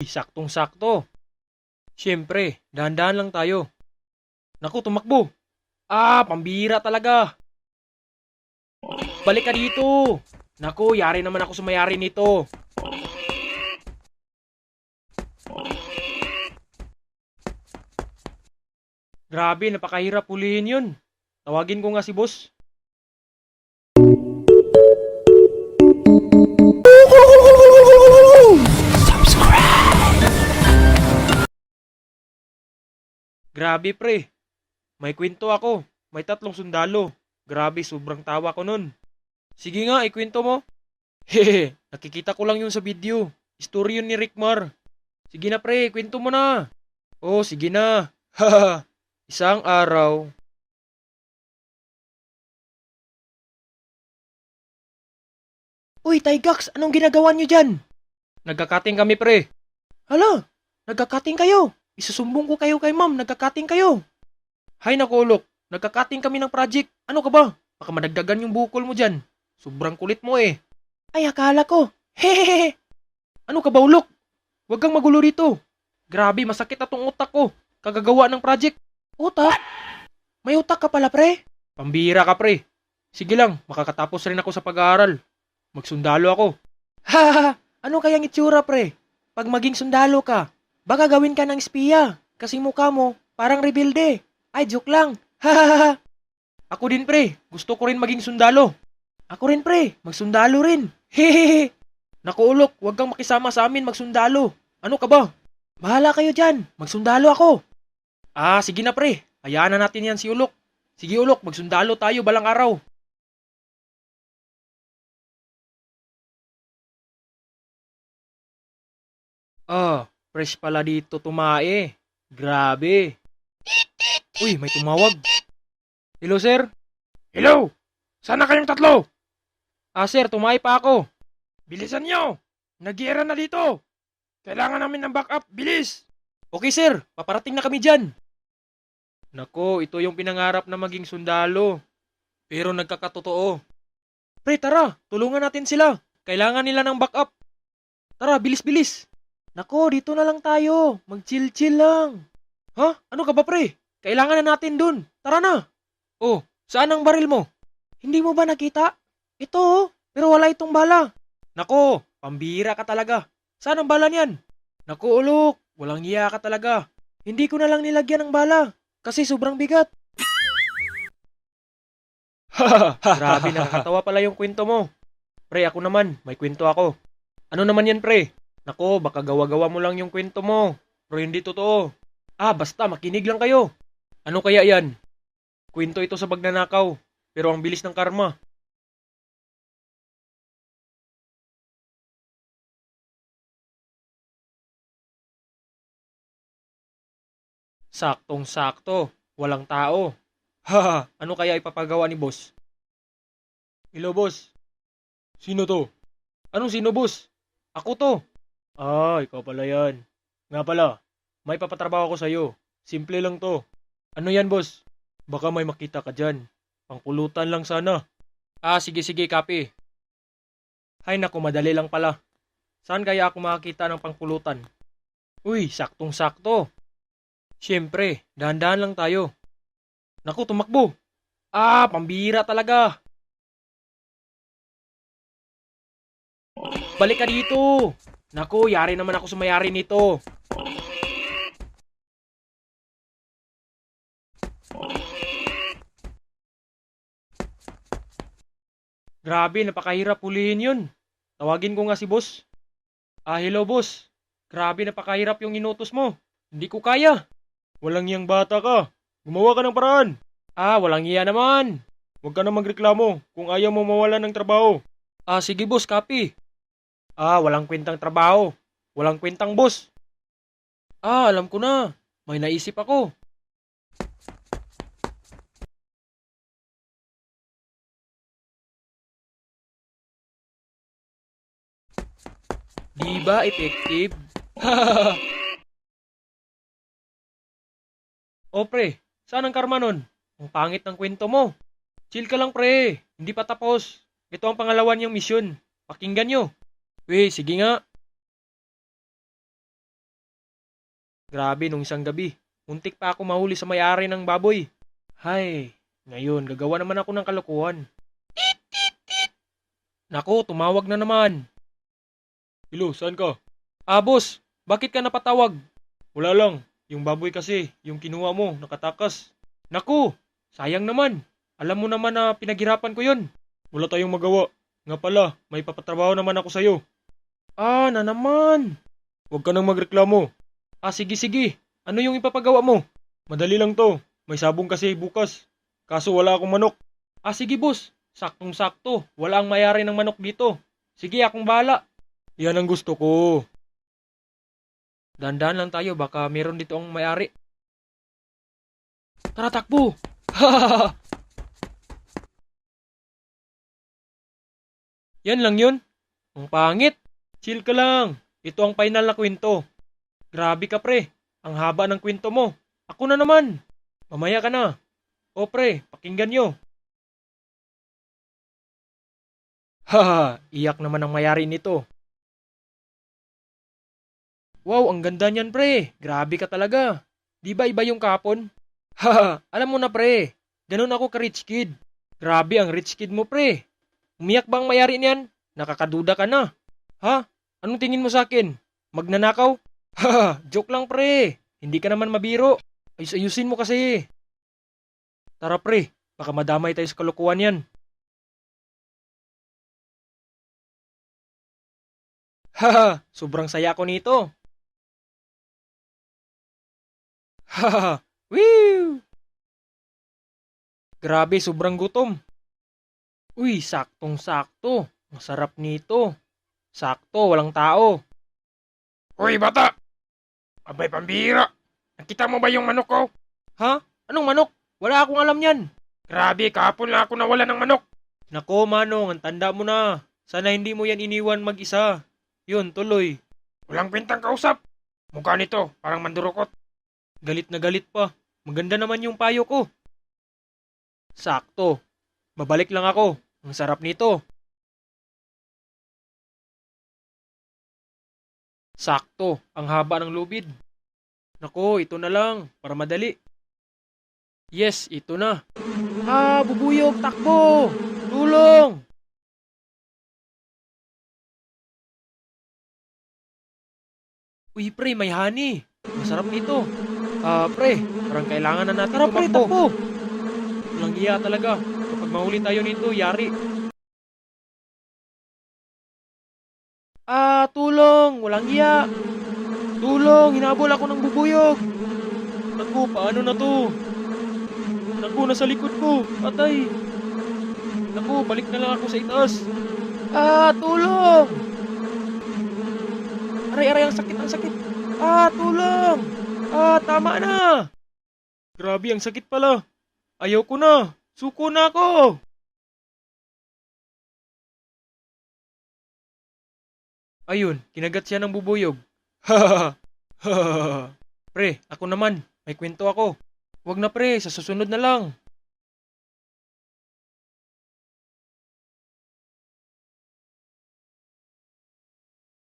Saktong-sakto. Siyempre, dahan-dahan lang tayo. Naku, tumakbo. Pambira talaga. Balik ka dito. Naku, yari naman ako sa mayari nito. Grabe, napakahirap hulihin yun. Tawagin ko nga si boss. Grabe pre, may kwento ako. May 3 sundalo. Grabe, sobrang tawa ko nun. Sige nga, ikwento mo. Hehe, nakikita ko lang yun sa video. Story yun ni Rickmar. Sige na pre, kwento mo na. Oh, sige na. Haha, isang araw. Uy, Tygax, anong ginagawa niyo dyan? Nagkakating kami pre. Hala, nagkakating kayo. Isusumbong ko kayo kay ma'am, nagkakating kayo. Hay nakulok, nagkakating kami ng project. Ano ka ba? Baka madagdagan yung bukol mo dyan. Sobrang kulit mo eh. Ay, akala ko. Hehehe. Ano ka ba, ulok? Huwag kang magulo rito. Grabe, masakit atong utak ko. Kagagawa ng project. Utak? May utak ka pala, pre? Pambira ka, pre. Sige lang, makakatapos rin ako sa pag-aaral. Magsundalo ako. Hahaha, ano kayang itsura, pre? Pag maging sundalo ka, baka gawin ka ng espiya. Kasi mukha mo, parang rebelde. Ay, joke lang. Hahaha. Ako din, pre. Gusto ko rin maging sundalo. Ako rin, pre. Magsundalo rin. Hehehe. Naku, ulok, huwag kang makisama sa amin magsundalo. Ano ka ba? Bahala kayo dyan. Magsundalo ako. Sige na, pre. Hayaan na natin yan si Ulok. Sige, Ulok, magsundalo tayo balang araw. Fresh pala dito tumae. Grabe. Uy, may tumawag. Hello, sir? Hello! Sana kayong tatlo? Sir, tumae pa ako. Bilisan nyo! Nagyera na dito! Kailangan namin ng backup, bilis! Okay, sir. Paparating na kami dyan. Nako, ito yung pinangarap na maging sundalo. Pero nagkakatotoo. Pre, tara. Tulungan natin sila. Kailangan nila ng backup. Tara, bilis-bilis. Nako, dito na lang tayo. Mag-chill-chill lang. Ha? Ano ka ba, pre? Kailangan na natin dun. Tara na. Oh, saan ang baril mo? Hindi mo ba nakita? Ito, oh. Pero wala itong bala. Nako, pambira ka talaga. Saan ang bala niyan? Naku, ulok. Walang iya ka talaga. Hindi ko na lang nilagyan ng bala. Kasi sobrang bigat. Grabe, nakakatawa pala yung kwento mo. Pre, ako naman. May kwento ako. Ano naman yan, pre? Nako, baka gawa-gawa mo lang yung kwento mo. Pero hindi totoo. Basta makinig lang kayo. Ano kaya yan? Kwento ito sa pagnanakaw. Pero ang bilis ng karma. Saktong-sakto. Walang tao. Ano kaya ipapagawa ni boss? Hello, boss. Sino to? Anong sino, boss? Ako to. Ikaw pala yan. Nga pala, may papatrabaho ko sa'yo. Simple lang to. Ano yan, boss? Baka may makita ka dyan. Pangpulutan lang sana. Sige, copy. Hay naku, madali lang pala. Saan kaya ako makakita ng pangpulutan? Uy, saktong-sakto. Siyempre, dahan-dahan lang tayo. Naku, tumakbo. Pambira talaga. Balik ka dito. Naku, yari naman ako sa mayari nito. Grabe, napakahirap hulihin yun. Tawagin ko nga si boss. Hello boss. Grabe, napakahirap yung inutos mo. Hindi ko kaya. Walang iyang bata ka. Gumawa ka ng paraan. Walang iya naman. Huwag ka na magreklamo kung ayaw mo mawalan ng trabaho. Sige boss, copy. Walang kwentang trabaho. Walang kwentang boss. Alam ko na. May naisip ako. Di ba effective? Pre, saan ang karma nun? Ang pangit ng kwento mo. Chill ka lang pre, hindi pa tapos. Ito ang pangalawan niyang misyon. Pakinggan nyo. Sige nga. Grabe, nung isang gabi, muntik pa ako mahuli sa may-ari ng baboy. Hay, ngayon, gagawa naman ako ng kalokohan. Nako, tumawag na naman. Hello, saan ka? Ah, boss, bakit ka napatawag? Wala lang, yung baboy kasi, yung kinuha mo, nakatakas. Naku, sayang naman. Alam mo naman na pinaghirapan ko yun. Wala tayong magawa. Nga pala, may papatrabaho naman ako sa'yo. Ah, na naman. Huwag ka nang magreklamo. Ah, sige sige. Ano yung ipapagawa mo? Madali lang to. May sabong kasi bukas. Kaso wala akong manok. Ah, sige boss. Saktong-sakto. Wala ang mayari ng manok dito. Sige, akong bahala. Yan ang gusto ko. Dandan lang tayo, baka meron dito ang may-ari. Tara, takbo! Yan lang yun. Ang pangit. Chill ka lang. Ito ang final na kwento. Grabe ka pre. Ang haba ng kwento mo. Ako na naman. Mamaya ka na. O pre, pakinggan nyo. Haha, iyak naman ang mayari nito. Wow, ang ganda niyan pre. Grabe ka talaga. Di ba iba yung kapon? Haha, alam mo na pre. Ganun ako ka-rich kid. Grabe ang rich kid mo pre. Umiyak ba ang mayari niyan? Nakakaduda ka na. Ha? Anong tingin mo sa akin? Magnanakaw? Haha, joke lang pre. Hindi ka naman mabiro. Ayus-ayusin mo kasi. Tara pre, baka madamay tayo sa kalokohan yan. Haha, sobrang saya ko nito. Haha, woo! Grabe, sobrang gutom. Uy, saktong-sakto. Masarap nito. Sakto, walang tao. Hoy bata! Abay pambihira! Nakita mo ba yung manok ko? Ha? Anong manok? Wala akong alam yan. Grabe, kahapon lang ako nawala ng manok. Nako, Manong, ang tanda mo na. Sana hindi mo yan iniwan mag-isa. Yun, tuloy. Walang kwentang kausap. Mukha nito, parang mandurukot. Galit na galit pa. Maganda naman yung payo ko. Sakto. Babalik lang ako. Ang sarap nito. Sakto. Ang haba ng lubid. Nako, ito na lang. Para madali. Yes, ito na. Ha, bubuyog, takbo! Tulong! Uy, pre, may honey. Masarap nito. Ah, pre, parang kailangan na natin tumakbo. Tara, pre, takbo! Walang iya talaga. Kapag mahuli tayo nito, yari. Ah, tulong! Walang iya! Tulong! Hinabol ako ng bubuyog! Naku, paano na to? Naku, nasa likod ko! Patay! Naku, balik na lang ako sa itaas! Ah, tulong! Aray, ang sakit, ang sakit! Ah, tulong! Ah, tama na! Grabe, ang sakit pala! Ayaw ko na! Suko na ako! Ayun, kinagat siya ng bubuyog. Pre, ako naman. May kwento ako. Wag na pre, sa susunod na lang.